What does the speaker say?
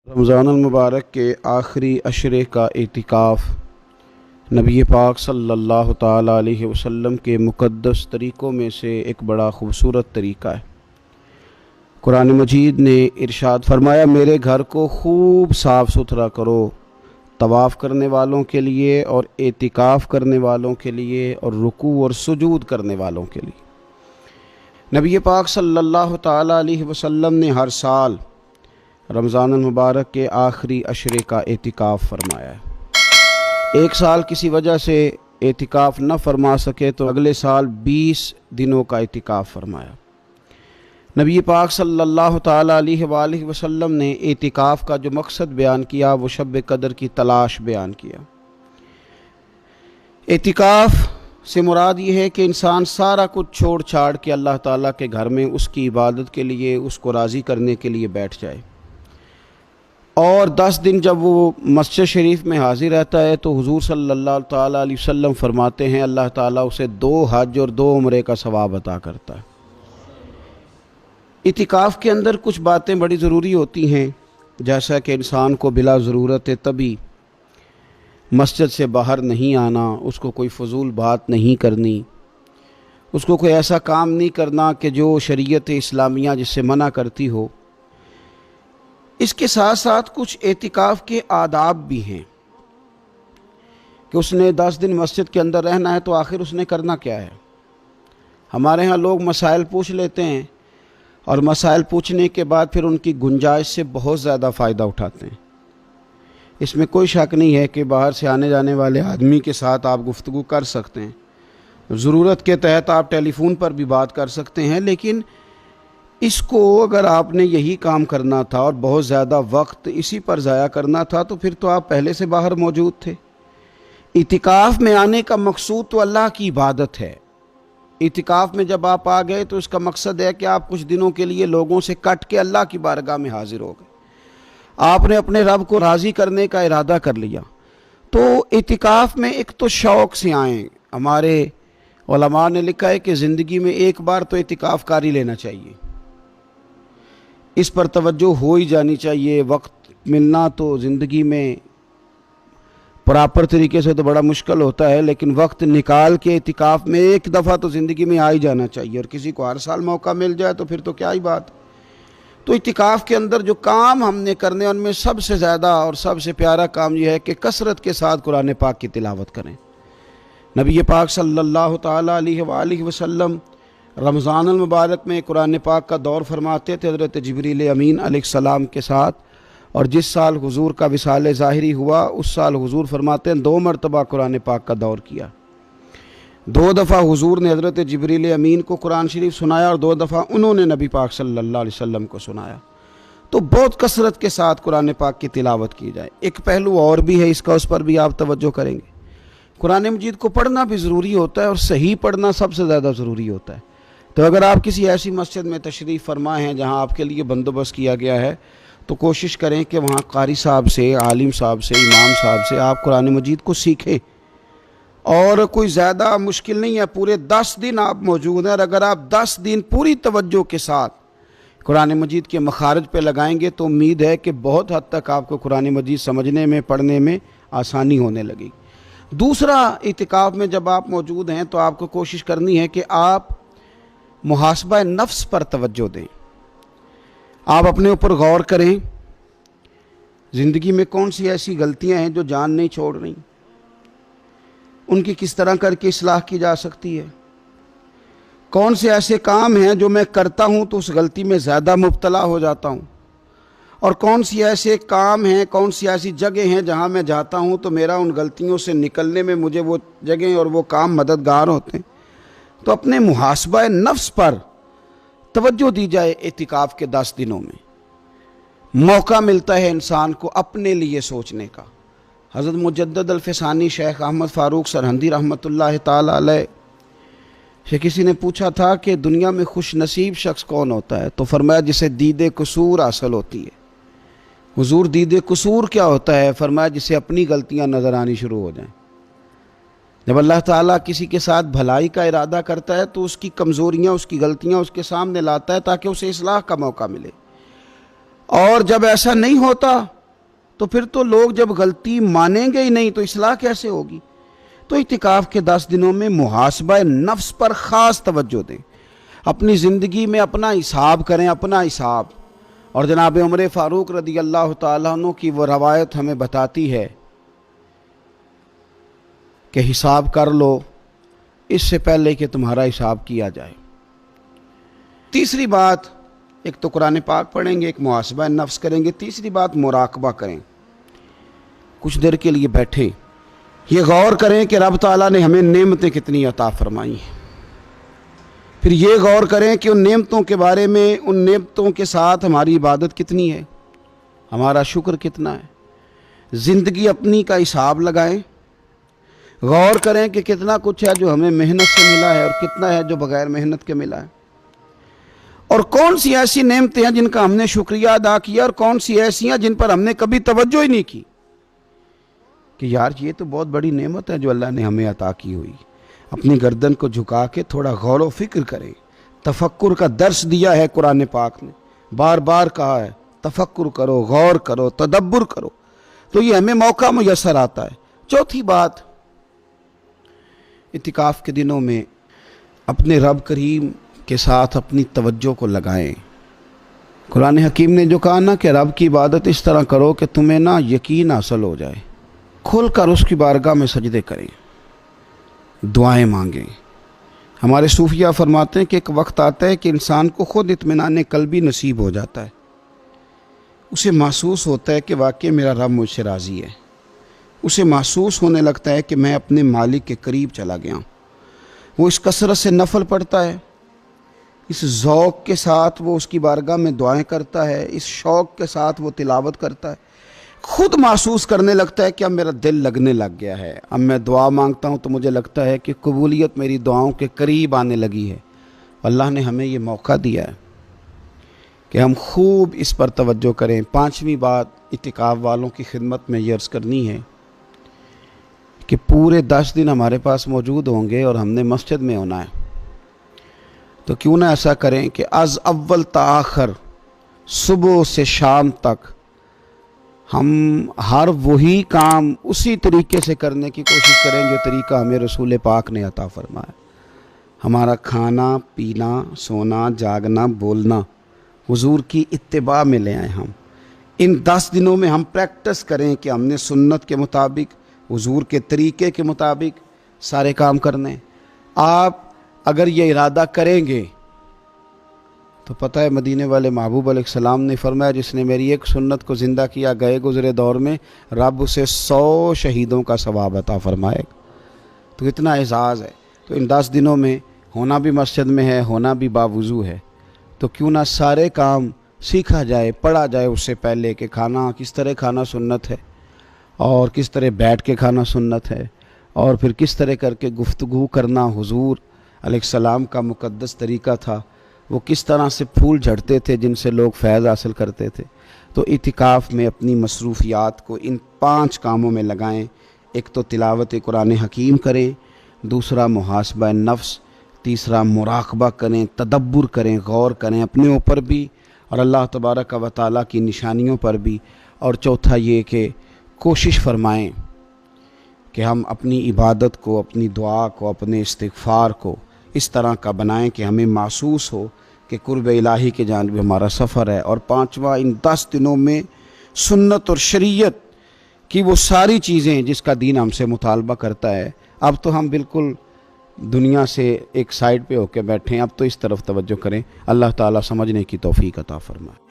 रमज़ान मुबारक के आखिरी अशरे का एतिकाफ़ नबी पाक सल्लल्लाहु ताला अलैहि वसल्लम के मुक़द्दस तरीक़ों में से एक बड़ा ख़ूबसूरत तरीक़ा है। कुरान मजीद ने इरशाद फरमाया, मेरे घर को खूब साफ़ सुथरा करो, तवाफ़ करने वालों के लिए और एतिकाफ़ करने वालों के लिए और रुकू और सुजूद करने वालों के लिए। नबी पाक सल्लल्लाहु ताला अलैहि वसल्लम ने हर साल रमज़ान मुबारक के आखिरी अशरे का एतिकाफ़ फरमाया है। एक साल किसी वजह से एतिकाफ़ न फरमा सके तो अगले साल 20 दिनों का एतिकाफ़ फरमाया। नबी पाक सल्लल्लाहु ताला अलैहि वसल्लम ने एतिकाफ़ का जो मकसद बयान किया वो शब कदर की तलाश बयान किया। एतिकाफ़ से मुराद ये है कि इंसान सारा कुछ छोड़ छाड़ के अल्लाह ताला के घर में उसकी इबादत के लिए, उसको राज़ी करने के लिए बैठ जाए। और 10 दिन जब वो मस्जिद शरीफ में हाजिर रहता है तो हुजूर सल्लल्लाहु ताला अलैहि वसल्लम फरमाते हैं अल्लाह ताला उसे 2 हज और 2 उम्रे का सवाब अता करता है। इतिकाफ़ के अंदर कुछ बातें बड़ी ज़रूरी होती हैं, जैसा कि इंसान को बिला ज़रूरत तभी मस्जिद से बाहर नहीं आना, उसको कोई फ़जूल बात नहीं करनी, उसको कोई ऐसा काम नहीं करना कि जो शरीयत इस्लामिया जिससे मना करती हो। इसके साथ साथ कुछ एतिकाफ़ के आदाब भी हैं कि उसने 10 दिन मस्जिद के अंदर रहना है तो आखिर उसने करना क्या है। हमारे यहाँ लोग मसाइल पूछ लेते हैं और मसाइल पूछने के बाद फिर उनकी गुंजाइश से बहुत ज़्यादा फ़ायदा उठाते हैं। इसमें कोई शक नहीं है कि बाहर से आने जाने वाले आदमी के साथ आप गुफ्तगू कर सकते हैं, ज़रूरत के तहत आप टेलीफोन पर भी बात कर सकते हैं, लेकिन इसको अगर आपने यही काम करना था और बहुत ज़्यादा वक्त इसी पर ज़ाया करना था तो फिर तो आप पहले से बाहर मौजूद थे। इतिकाफ़ में आने का मकसूद तो अल्लाह की इबादत है। इतिकाफ़ में जब आप आ गए तो इसका मकसद है कि आप कुछ दिनों के लिए लोगों से कट के अल्लाह की बारगाह में हाजिर हो गए, आपने अपने रब को राज़ी करने का इरादा कर लिया। तो इतिकाफ़ में एक तो शौक़ से आएँ। हमारे उलमा ने लिखा है कि ज़िंदगी में एक बार तो इतिकाफ़ कारी लेना चाहिए, इस पर तवज्जो हो ही जानी चाहिए। वक्त मिलना तो ज़िंदगी में प्रॉपर तरीके से तो बड़ा मुश्किल होता है, लेकिन वक्त निकाल के इतिकाफ़ में एक दफ़ा तो ज़िंदगी में आ ही जाना चाहिए। और किसी को हर साल मौका मिल जाए तो फिर तो क्या ही बात। तो इतिकाफ़ के अंदर जो काम हमने करने उनमें सबसे ज़्यादा और सबसे प्यारा काम यह है कि कसरत के साथ कुरान पाक की तिलावत करें। नबी पाक सल्लल्लाहु ताला अलैहि वसल्लम रमज़ान मुबारक में कुरान पाक का दौर फरमाते थे हज़रत जिब्रील अमीन अलैहिस्सलाम के साथ। और जिस साल हुजूर का विसाल ज़ाहिरी हुआ उस साल हुजूर फरमाते हैं 2 मरतबा कुरान पाक का दौर किया। 2 दफ़ा हुजूर ने हज़रत जिब्रील अमीन को कुरान शरीफ सुनाया और 2 दफ़ा उन्होंने नबी पाक सल्लल्लाहु अलैहि वसल्लम को सुनाया। तो बहुत कसरत के साथ कुरान पाक की तिलावत की जाए। एक पहलू और भी है इसका, उस पर भी आप तवज्जो करेंगे। कुरान मजीद को पढ़ना भी ज़रूरी होता है और सही पढ़ना सबसे ज़्यादा ज़रूरी होता है। तो अगर आप किसी ऐसी मस्जिद में तशरीफ़ फरमा हैं जहाँ आपके लिए बंदोबस्त किया गया है तो कोशिश करें कि वहाँ कारी साहब से, आलिम साहब से, इमाम साहब से आप कुरान मजीद को सीखें। और कोई ज़्यादा मुश्किल नहीं है, पूरे 10 दिन आप मौजूद हैं और अगर आप 10 दिन पूरी तवज्जो के साथ कुरान मजीद के मखारज पे लगाएंगे तो उम्मीद है कि बहुत हद तक आपको कुरान मजीद समझने में, पढ़ने में आसानी होने लगेगी। दूसरा, इतिकाफ़ में जब आप मौजूद हैं तो आपको कोशिश करनी है कि आप मुहासबा नफ्स पर तवज्जो दें। आप अपने ऊपर गौर करें, ज़िंदगी में कौन सी ऐसी गलतियां हैं जो जान नहीं छोड़ रही, उनकी किस तरह करके इस्लाह की जा सकती है। कौन से ऐसे काम हैं जो मैं करता हूं तो उस गलती में ज़्यादा मुब्तला हो जाता हूं, और कौन सी ऐसे काम हैं, कौन सी ऐसी जगह हैं जहां मैं जाता हूं तो मेरा उन गलतियों से निकलने में मुझे वो जगह और वो काम मददगार होते हैं। तो अपने मुहासबा नफ्स पर तवज्जो दी जाए। इतिकाफ़ के 10 दिनों में मौका मिलता है इंसान को अपने लिए सोचने का। हज़रत मुजद्दद अल-फ़सानी शेख अहमद फ़ारूक सरहंदी रहमतुल्लाह ताला अलैह से किसी ने पूछा था कि दुनिया में खुश नसीब शख्स कौन होता है, तो फरमाया जिसे दीदे कसूर हासिल होती है। हुजूर दीदे कसूर क्या होता है? फरमाया जिसे अपनी गलतियाँ नज़र आनी शुरू हो जाएं। जब अल्लाह ताला किसी के साथ भलाई का इरादा करता है तो उसकी कमज़ोरियाँ, उसकी गलतियाँ उसके सामने लाता है ताकि उसे इस्लाह का मौका मिले। और जब ऐसा नहीं होता تو پھر تو لوگ جب غلطی مانیں گے ہی نہیں تو اصلاح کیسے ہوگی؟ تو اعتکاف کے 10 دنوں میں محاسبہ نفس پر خاص توجہ دیں، اپنی زندگی میں اپنا حساب کریں، اپنا حساب۔ اور جناب عمر فاروق رضی اللہ تعالیٰ عنہ کی وہ روایت ہمیں بتاتی ہے کہ حساب کر لو اس سے پہلے کہ تمہارا حساب کیا جائے۔ تیسری بات، ایک تو قرآن پاک پڑھیں گے، ایک محاسبہ نفس کریں گے، تیسری بات مراقبہ کریں۔ کچھ دیر کے لیے بیٹھیں، یہ غور کریں کہ رب تعالیٰ نے ہمیں نعمتیں کتنی عطا فرمائی ہیں، پھر یہ غور کریں کہ ان نعمتوں کے بارے میں، ان نعمتوں کے ساتھ ہماری عبادت کتنی ہے، ہمارا شکر کتنا ہے۔ زندگی اپنی کا حساب لگائیں، غور کریں کہ کتنا کچھ ہے جو ہمیں محنت سے ملا ہے اور کتنا ہے جو بغیر محنت کے ملا ہے، اور کون سی ایسی نعمتیں ہیں جن کا ہم نے شکریہ ادا کیا اور کون سی ایسی ہیں جن پر ہم نے کبھی توجہ ہی نہیں کی کہ یار یہ تو بہت بڑی نعمت ہے جو اللہ نے ہمیں عطا کی ہوئی۔ اپنی گردن کو جھکا کے تھوڑا غور و فکر کریں۔ تفکر کا درس دیا ہے قرآن پاک نے، بار بار کہا ہے تفکر کرو، غور کرو، تدبر کرو، تو یہ ہمیں موقع میسر آتا ہے۔ چوتھی بات، اعتکاف کے دنوں میں اپنے رب کریم کے ساتھ اپنی توجہ کو لگائیں۔ قرآن حکیم نے جو کہا نا کہ رب کی عبادت اس طرح کرو کہ تمہیں نا یقین حاصل ہو جائے، کھل کر اس کی بارگاہ میں سجدے کریں، دعائیں مانگیں۔ ہمارے صوفیہ فرماتے ہیں کہ ایک وقت آتا ہے کہ انسان کو خود اطمینان قلبی نصیب ہو جاتا ہے، اسے محسوس ہوتا ہے کہ واقعی میرا رب مجھ سے راضی ہے، اسے محسوس ہونے لگتا ہے کہ میں اپنے مالک کے قریب چلا گیا ہوں۔ وہ اس کثرت سے نفل پڑھتا ہے، اس ذوق کے ساتھ وہ اس کی بارگاہ میں دعائیں کرتا ہے، اس شوق کے ساتھ وہ تلاوت کرتا ہے، خود محسوس کرنے لگتا ہے کہ اب میرا دل لگنے لگ گیا ہے، اب میں دعا مانگتا ہوں تو مجھے لگتا ہے کہ قبولیت میری دعاؤں کے قریب آنے لگی ہے۔ اللہ نے ہمیں یہ موقع دیا ہے کہ ہم خوب اس پر توجہ کریں۔ پانچویں بات اعتکاف والوں کی خدمت میں یہ عرض کرنی ہے کہ پورے 10 دن ہمارے پاس موجود ہوں گے اور ہم نے مسجد میں ہونا ہے، تو کیوں نہ ایسا کریں کہ از اول تا آخر، صبح سے شام تک ہم ہر وہی کام اسی طریقے سے کرنے کی کوشش کریں جو طریقہ ہمیں رسول پاک نے عطا فرمایا۔ ہمارا کھانا پینا، سونا جاگنا، بولنا حضور کی اتباع میں لے آئیں۔ ہم ان 10 دنوں میں ہم پریکٹس کریں کہ ہم نے سنت کے مطابق، حضور کے طریقے کے مطابق سارے کام کرنے۔ آپ اگر یہ ارادہ کریں گے تو پتہ ہے مدینے والے محبوب علیہ السلام نے فرمایا جس نے میری ایک سنت کو زندہ کیا گئے گزرے دور میں رب اسے 100 شہیدوں کا ثواب عطا فرمائے گا۔ تو اتنا اعزاز ہے۔ تو ان 10 دنوں میں ہونا بھی مسجد میں ہے، ہونا بھی باوضو ہے، تو کیوں نہ سارے کام سیکھا جائے، پڑھا جائے اس سے پہلے کہ کھانا کس طرح کھانا سنت ہے، اور کس طرح بیٹھ کے کھانا سنت ہے، اور پھر کس طرح کر کے گفتگو کرنا حضور علیہ السلام کا مقدس طریقہ تھا، وہ کس طرح سے پھول جھڑتے تھے جن سے لوگ فیض حاصل کرتے تھے۔ تو اعتکاف میں اپنی مصروفیات کو ان 5 کاموں میں لگائیں۔ ایک تو تلاوت قرآن حکیم کریں، دوسرا محاسبہ نفس، تیسرا مراقبہ کریں، تدبر کریں، غور کریں اپنے اوپر بھی اور اللہ تبارک و تعالیٰ کی نشانیوں پر بھی، اور چوتھا یہ کہ کوشش فرمائیں کہ ہم اپنی عبادت کو، اپنی دعا کو، اپنے استغفار کو اس طرح کا بنائیں کہ ہمیں محسوس ہو کہ قرب الہی کے جانب ہمارا سفر ہے۔ اور پانچواں، ان 10 دنوں میں سنت اور شریعت کی وہ ساری چیزیں جس کا دین ہم سے مطالبہ کرتا ہے، اب تو ہم بالکل دنیا سے ایک سائیڈ پہ ہو کے بیٹھیں، اب تو اس طرف توجہ کریں۔ اللہ تعالیٰ سمجھنے کی توفیق عطا فرمائے۔